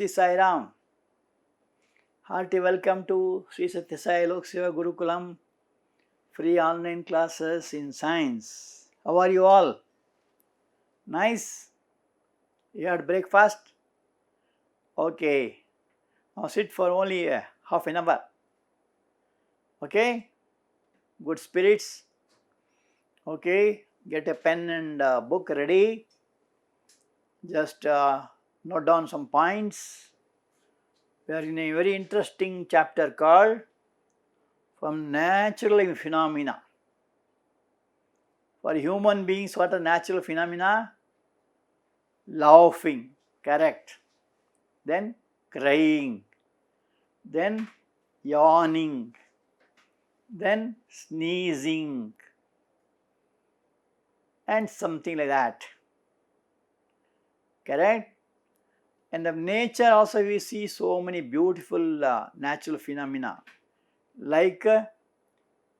Sri Sai Ram. Hearty welcome to Sri Sathya Loka Seva Gurukulam free online classes in science. How are you all? Nice? You had breakfast? Okay. Now sit for only half an hour. Okay? Good spirits. Okay. Get a pen and book ready. Just note down some points. We are in a very interesting chapter called From Natural Phenomena. For human beings, what are natural phenomena? Laughing, correct. Then crying. Then yawning. Then sneezing. And something like that. Correct? And of nature also we see so many beautiful natural phenomena like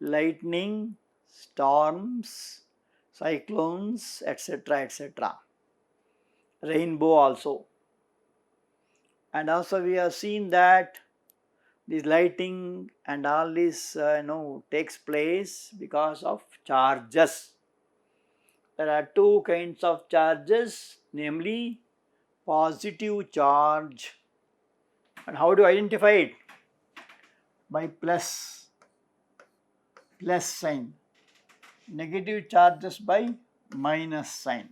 lightning, storms, cyclones, etc. etc. Rainbow also. And also we have seen that this lighting and all this takes place because of charges. There are two kinds of charges, namely positive charge. And how do you identify it? By plus sign. Negative charges by minus sign.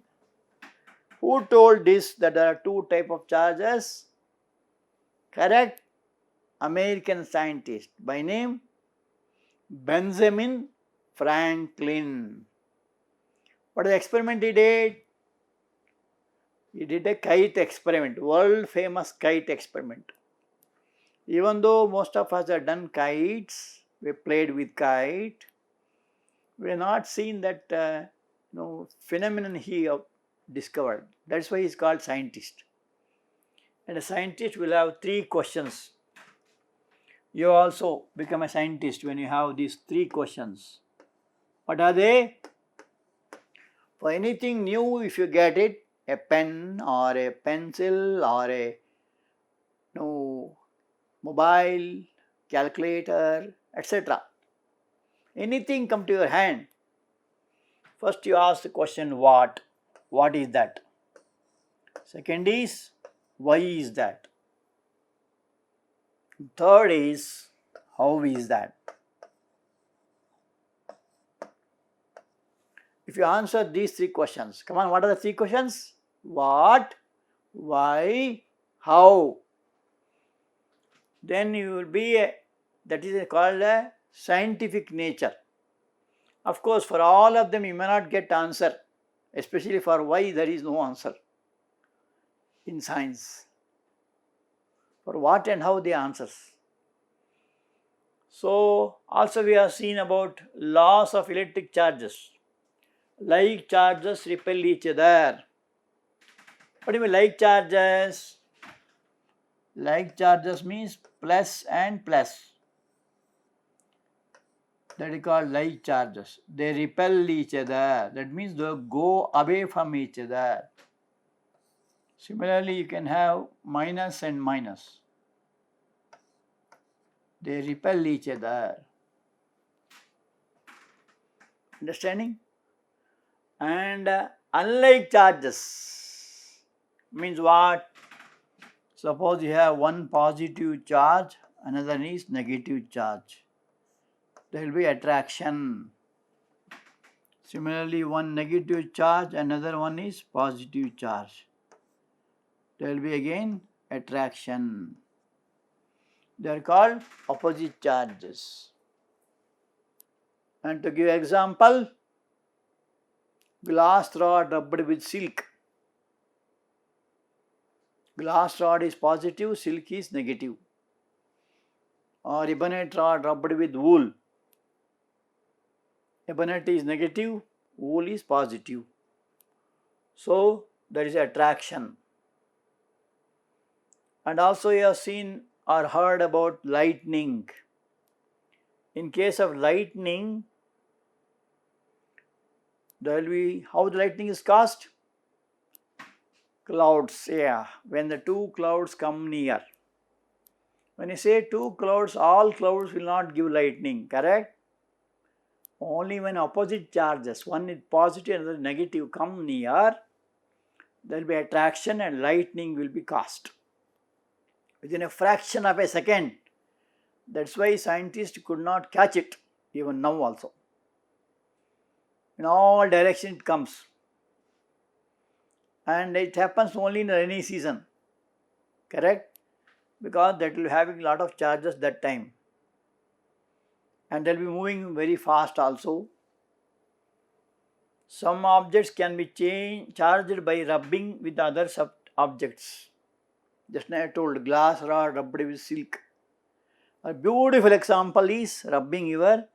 Who told this that there are two types of charges? Correct? American scientist by name Benjamin Franklin. What is the experiment he did? He did a kite experiment, world famous kite experiment. Even though most of us have done kites, we played with kite, we have not seen that phenomenon he discovered. That's why he is called scientist. And a scientist will have three questions. You also become a scientist when you have these three questions. What are they? For anything new, if you get it, a pen or a pencil or a mobile, calculator, etc. Anything come to your hand, first you ask the question what? What is that? Second is why is that? Third is how is that? If you answer these three questions, come on, what are the three questions? What, why, how? Then you will be that is called a scientific nature. Of course, for all of them you may not get answer, especially for why there is no answer in science. For what and how the answers. So also we have seen about laws of electric charges. Like charges repel each other. What do you mean like charges? Like charges means plus and plus. That is called like charges. They repel each other. That means they go away from each other. Similarly, you can have minus and minus. They repel each other. Understanding? And unlike charges means what? Suppose you have one positive charge, another is negative charge. There will be attraction. Similarly, one negative charge, another one is positive charge. There will be again attraction. They are called opposite charges. And to give example, glass rod rubbed with silk. Glass rod is positive, silk is negative. Or ebonite rod rubbed with wool. Ebonite is negative, wool is positive. So there is attraction. And also you have seen or heard about lightning. In case of lightning, there will be how the lightning is caused? clouds, yeah, when the two clouds come near. When you say two clouds, all clouds will not give lightning, correct? Only when opposite charges, one is positive and the other negative, come near, there will be attraction and lightning will be caused within a fraction of a second. That's why scientists could not catch it, even now also. In all directions it comes. And it happens only in the rainy season, correct? Because that will be having a lot of charges that time. And they will be moving very fast also. Some objects can be charged by rubbing with other objects. Just now I told, glass rod rubbed with silk. A beautiful example is rubbing your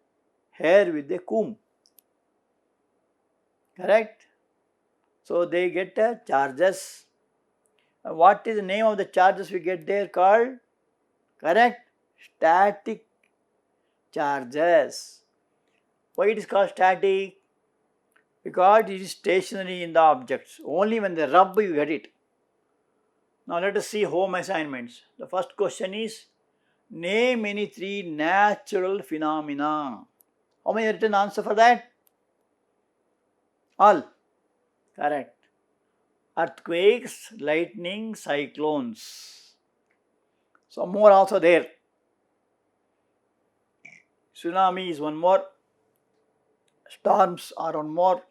hair with a comb. Correct? So they get charges. What is the name of the charges we get there called? Correct? Static charges. Why it is called static? Because it is stationary in the objects. Only when they rub you get it. Now let us see home assignments. The first question is, name any three natural phenomena. How many written answer for that? All. Correct. Earthquakes, lightning, cyclones. So more also there. Tsunami is one more. Storms are one more.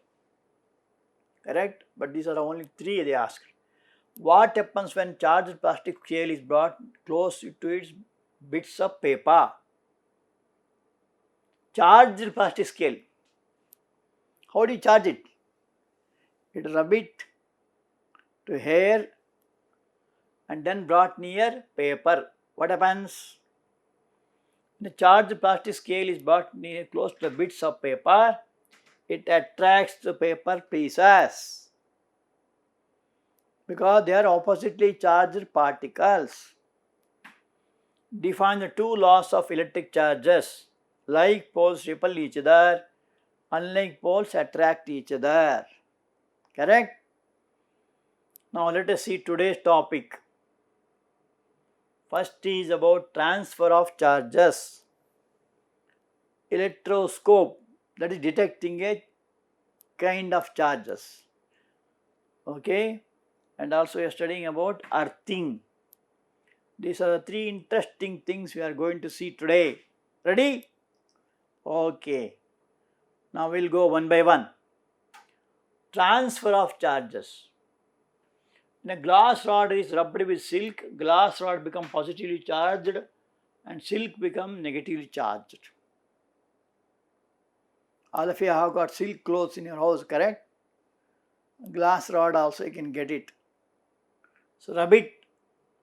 Correct? But these are only three they asked. What happens when charged plastic scale is brought close to its bits of paper? Charged plastic scale. How do you charge it? You rub it to hair and then brought near paper. What happens? The charged plastic scale is brought near close to the bits of paper. It attracts the paper pieces because they are oppositely charged particles. Define the two laws of electric charges. Like poles repel each other, unlike poles attract each other. Correct? Now let us see today's topic. First is about transfer of charges. Electroscope, that is detecting a kind of charges. Okay? And also we are studying about earthing. These are the three interesting things we are going to see today. Ready? Okay. Now we'll go one by one. Transfer of charges. When a glass rod is rubbed with silk, glass rod becomes positively charged and silk becomes negatively charged. All of you have got silk clothes in your house, correct? Glass rod also you can get it. So rub it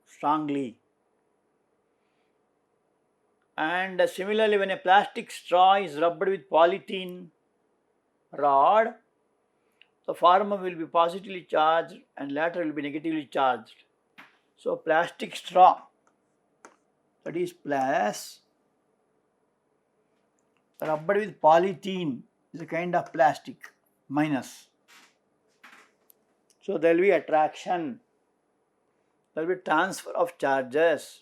strongly. And similarly, when a plastic straw is rubbed with polythene rod, the former will be positively charged and latter will be negatively charged. So plastic straw, that is plus, rubbed with polythene is a kind of plastic, minus. So there will be attraction, there will be transfer of charges.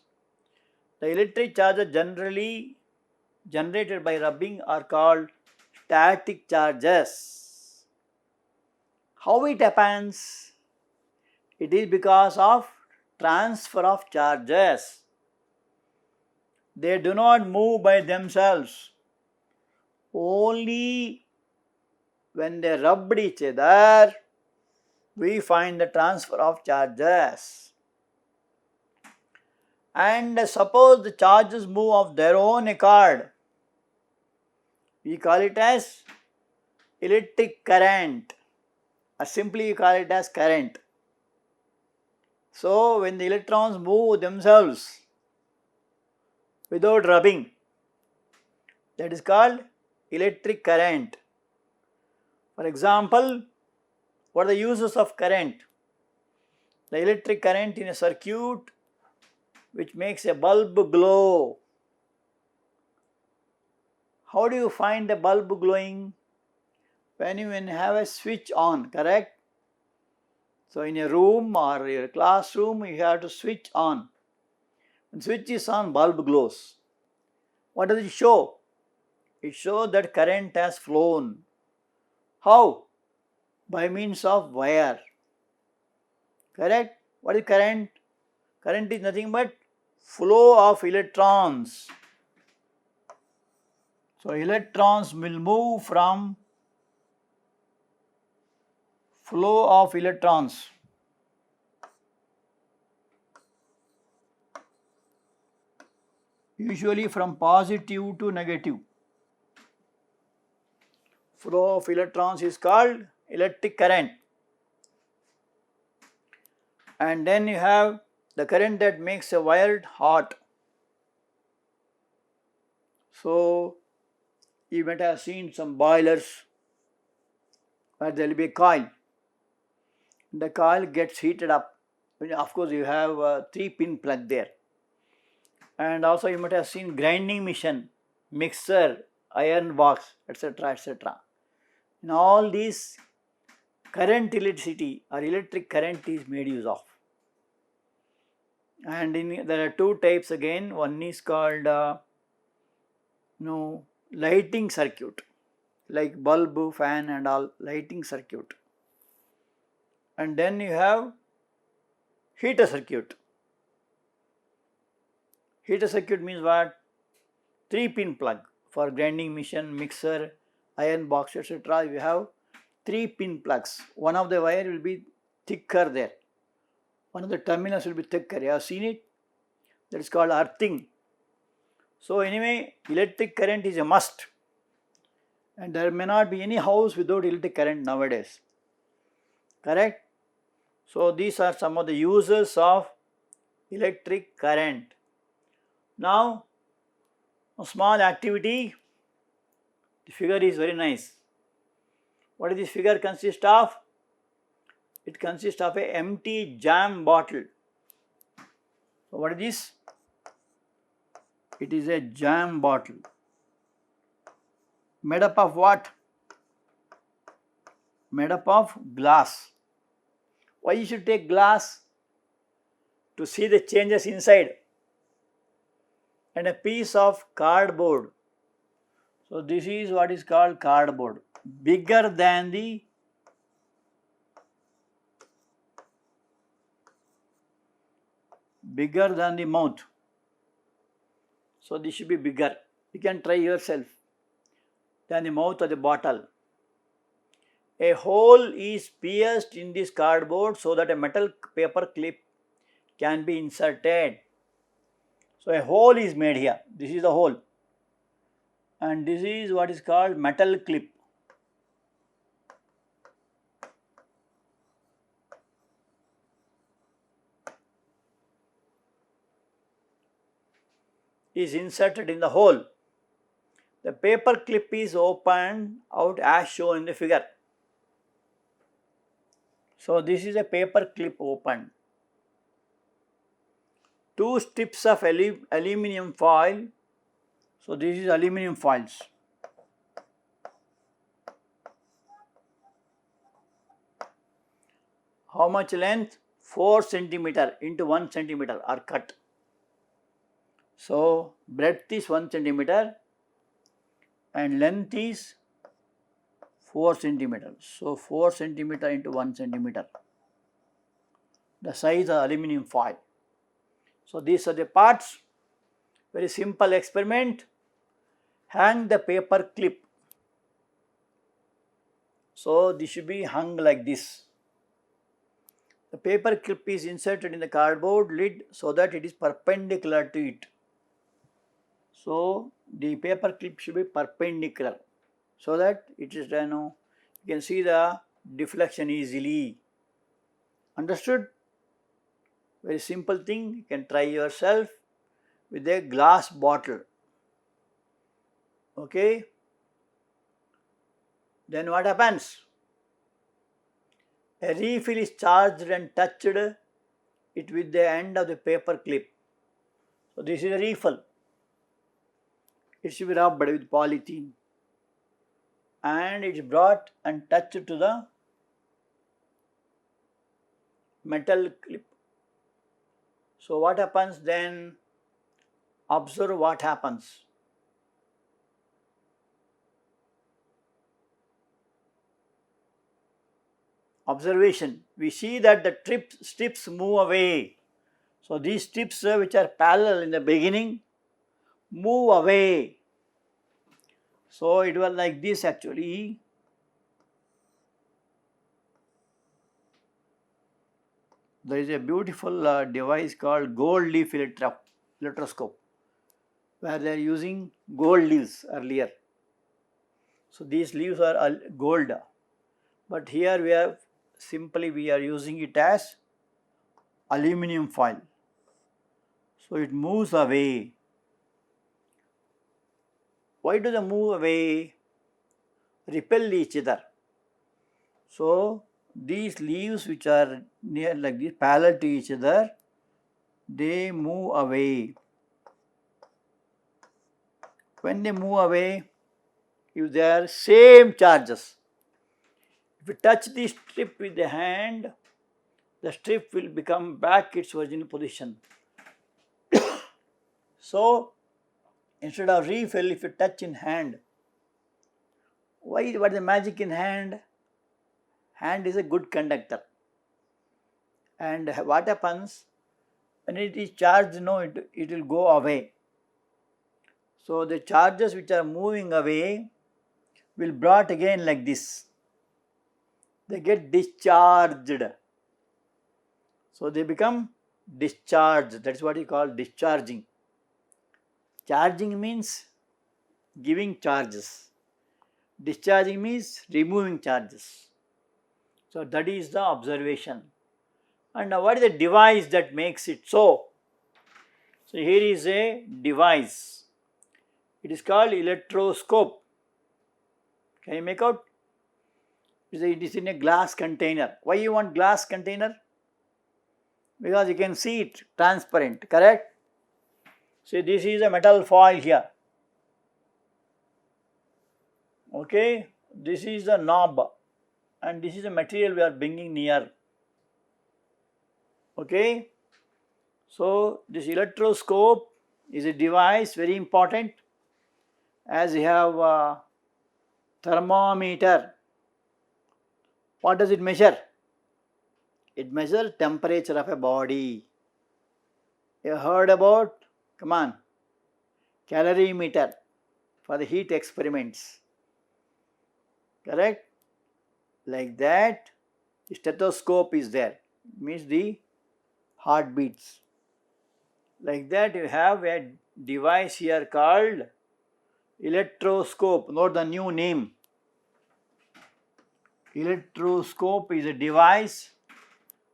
The electric charges generally generated by rubbing are called static charges. How it happens? It is because of transfer of charges. They do not move by themselves. Only when they rub each other, we find the transfer of charges. And suppose the charges move of their own accord, we call it as electric current, or simply we call it as current. So when the electrons move themselves without rubbing, that is called electric current. For example, what are the uses of current? The electric current in a circuit which makes a bulb glow. How do you find the bulb glowing? When you have a switch on, correct? So in a room or a classroom, you have to switch on. When switch is on, bulb glows. What does it show? It shows that current has flown. How? By means of wire. Correct? What is current? Current is nothing but flow of electrons. So electrons will move from flow of electrons. Usually from positive to negative. Flow of electrons is called electric current. And then you have the current that makes a wire hot. So you might have seen some boilers where there will be a coil. The coil gets heated up. Of course, you have a 3-pin plug there. And also you might have seen grinding machine, mixer, iron box, etc. etc. In all these, current electricity or electric current is made use of. And there are two types again. One is called lighting circuit, like bulb, fan and all, lighting circuit. And then you have heater circuit. Heater circuit means what? 3-pin plug. For grinding machine, mixer, iron box, etc. you have 3-pin plugs. One of the wire will be thicker there. One of the terminals will be thicker. You have seen it? That is called earthing. So anyway, electric current is a must. And there may not be any house without electric current nowadays. Correct? So these are some of the uses of electric current. Now, a small activity. The figure is very nice. What does this figure consist of? It consists of an empty jam bottle. So what is this? It is a jam bottle. Made up of what? Made up of glass. Why you should take glass? To see the changes inside. And a piece of cardboard. So this is what is called cardboard. Bigger than the mouth. So this should be bigger. You can try yourself. Than the mouth of the bottle. A hole is pierced in this cardboard so that a metal paper clip can be inserted. So a hole is made here. This is the hole. And this is what is called metal clip. Is inserted in the hole. The paper clip is opened out as shown in the figure. So this is a paper clip opened. 2 strips of aluminum foil. So this is aluminum foils. How much length? 4 centimeter into 1 centimeter are cut. So breadth is 1 centimeter and length is 4 centimeters. So 4 centimeter into 1 centimeter. The size of aluminum foil. So these are the parts. Very simple experiment. Hang the paper clip. So this should be hung like this. The paper clip is inserted in the cardboard lid so that it is perpendicular to it. So the paper clip should be perpendicular so that it is, you can see the deflection easily. Understood? Very simple thing. You can try yourself with a glass bottle. Okay? Then what happens? A refill is charged and touched it with the end of the paper clip. So this is a refill. It should be rubbed with polythene. And it is brought and touched to the metal clip. So what happens then? Observe what happens. Observation. We see that the strips move away. So these strips which are parallel in the beginning move away. So it was like this actually. There is a beautiful device called gold leaf electroscope, where they are using gold leaves earlier. So these leaves are gold, but here we are using it as aluminum foil. So it moves away. Why do they move away? Repel each other. So these leaves which are near like this, parallel to each other, they move away. When they move away, if they are same charges, if you touch the strip with the hand, the strip will become back its original position. So instead of refill, if you touch in hand, what is the magic in hand? Hand is a good conductor. And what happens when it is charged? It will go away. So the charges which are moving away will brought again like this. They get discharged. So they become discharged. That is what you call discharging. Charging means giving charges. Discharging means removing charges. So that is the observation. And now what is the device that makes it so? So here is a device. It is called electroscope. Can you make out? It is in a glass container. Why you want glass container? Because you can see it transparent, correct? See, this is a metal foil here. Okay, this is the knob and this is the material we are bringing near. Okay, so this electroscope is a device very important, as you have a thermometer. What does it measure? It measures temperature of a body. You heard about, come on, calorimeter for the heat experiments. Correct? Like that, the stethoscope is there. It means the heartbeats. Like that, you have a device here called electroscope. Note the new name. Electroscope is a device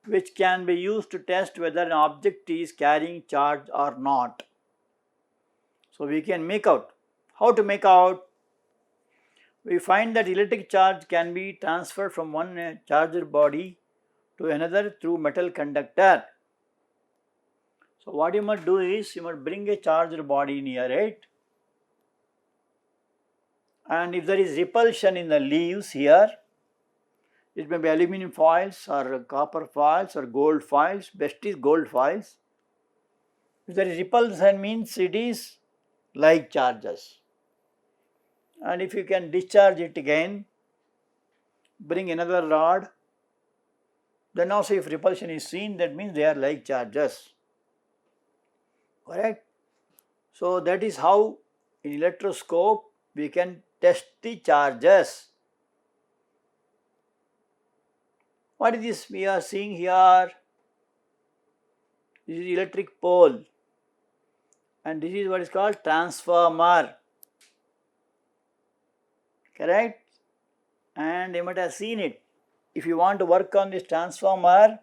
which can be used to test whether an object is carrying charge or not. So we can make out. How to make out? We find that electric charge can be transferred from one charger body to another through metal conductor. So what you must do is, you must bring a charger body near it, and if there is repulsion in the leaves here, it may be aluminum foils or copper foils or gold foils. Best is gold foils. If there is repulsion, means it is like charges. And if you can discharge it again, bring another rod, then also if repulsion is seen, that means they are like charges. Correct? So that is how in electroscope we can test the charges. What is this we are seeing here? This is electric pole, and this is what is called transformer. Correct? And you might have seen it. If you want to work on this transformer,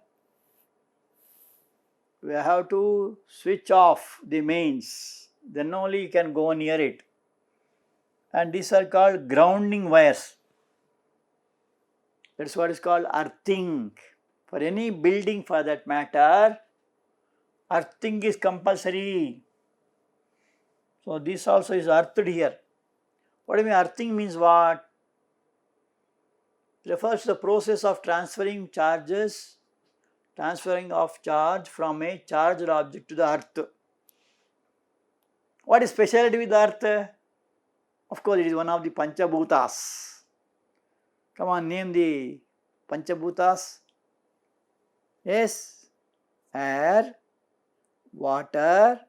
we have to switch off the mains, then only you can go near it. And these are called grounding wires. That's what is called earthing. For any building for that matter, earthing is compulsory. So this also is earthed here. What do you mean earthing means what? It refers to the process of transferring charges transferring of charge from a charged object to the earth. What is speciality with the earth? Of course, it is one of the Panchabhutas. Come on, name the Panchabhutas. Yes, air, water,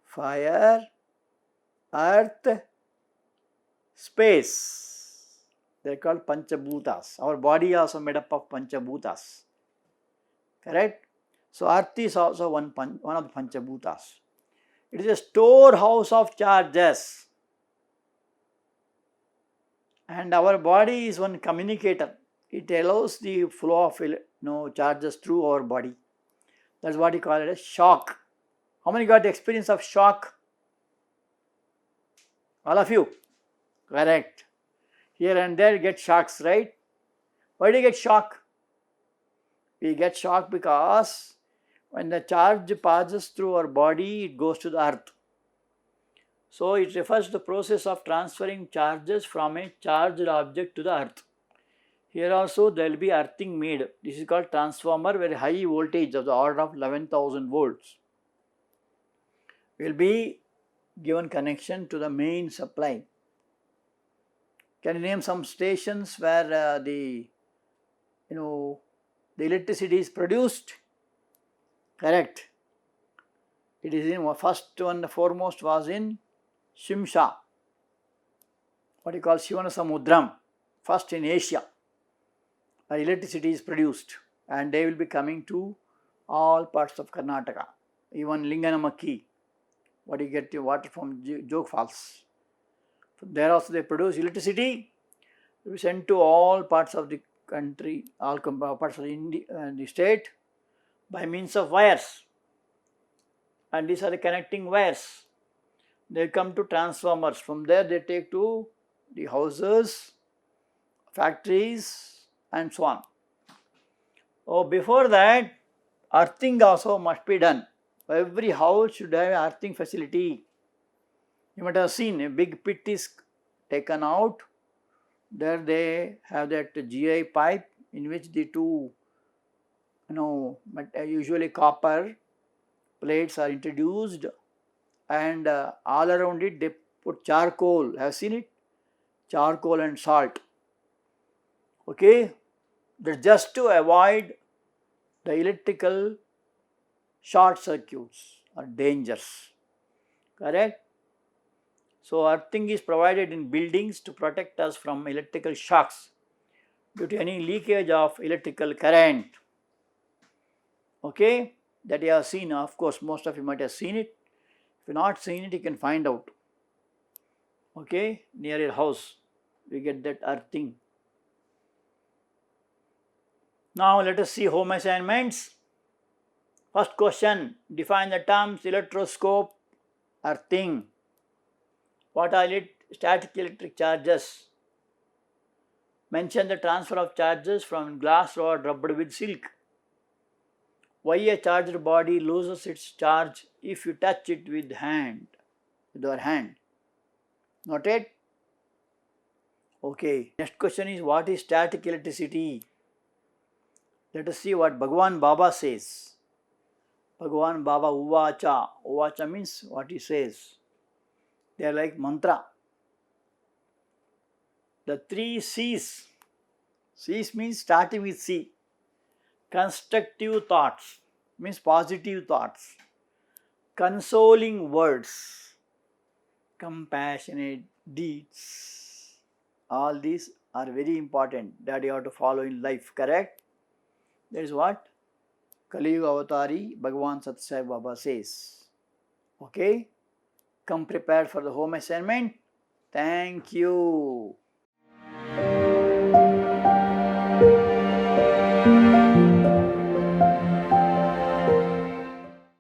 fire, earth, space. They are called Panchabhutas. Our body is also made up of Panchabhutas. Correct? So, earth is also one of the Panchabhutas. It is a storehouse of charges. And our body is one communicator. It allows the flow of charges through our body. That's what you call it as shock. How many got the experience of shock? All of you? Correct. Here and there get shocks, right? Why do you get shock? We get shock because when the charge passes through our body, it goes to the earth. So it refers to the process of transferring charges from a charged object to the earth. Here also there will be earthing made. This is called transformer, very high voltage of the order of 11,000 volts will be given connection to the main supply. Can you name some stations where the electricity is produced? Correct. It is in first one, the foremost was in Shimsha, what you call Shivanasamudram, first in Asia, where electricity is produced, and they will be coming to all parts of Karnataka, even Linganamakki, what you get the water from Jog Falls. From there also they produce electricity, it will be sent to all parts of the country, all parts of the state by means of wires, and these are the connecting wires. They come to transformers. From there they take to the houses, factories, and so on. Oh, before that, earthing also must be done. Every house should have an earthing facility. You might have seen a big pit is taken out. There they have that GI pipe in which the two, usually copper plates are introduced, and all around it they put charcoal. Have seen it? Charcoal and salt. Okay, that's just to avoid the electrical short circuits or dangers. Correct? So earthing is provided in buildings to protect us from electrical shocks due to any leakage of electrical current. Okay, that you have seen. Of course, most of you might have seen it. If you not seen it, you can find out. Okay, near your house, we get that earthing. Now let us see home assignments. First question, define the terms electroscope, earthing. What are static electric charges? Mention the transfer of charges from glass rod rubbed with silk. Why a charged body loses its charge if you touch it with your hand? Noted? Okay. Next question is, what is static electricity? Let us see what Bhagwan Baba says. Bhagwan Baba Uvacha. Uvacha means what he says. They are like mantra. The three C's. C's means starting with C. Constructive thoughts means positive thoughts. Consoling words. Compassionate deeds. All these are very important that you have to follow in life, correct? That is what Kali Yuga Avatari Bhagavan Sathya Baba says. Okay? Come prepared for the home assignment. Thank you.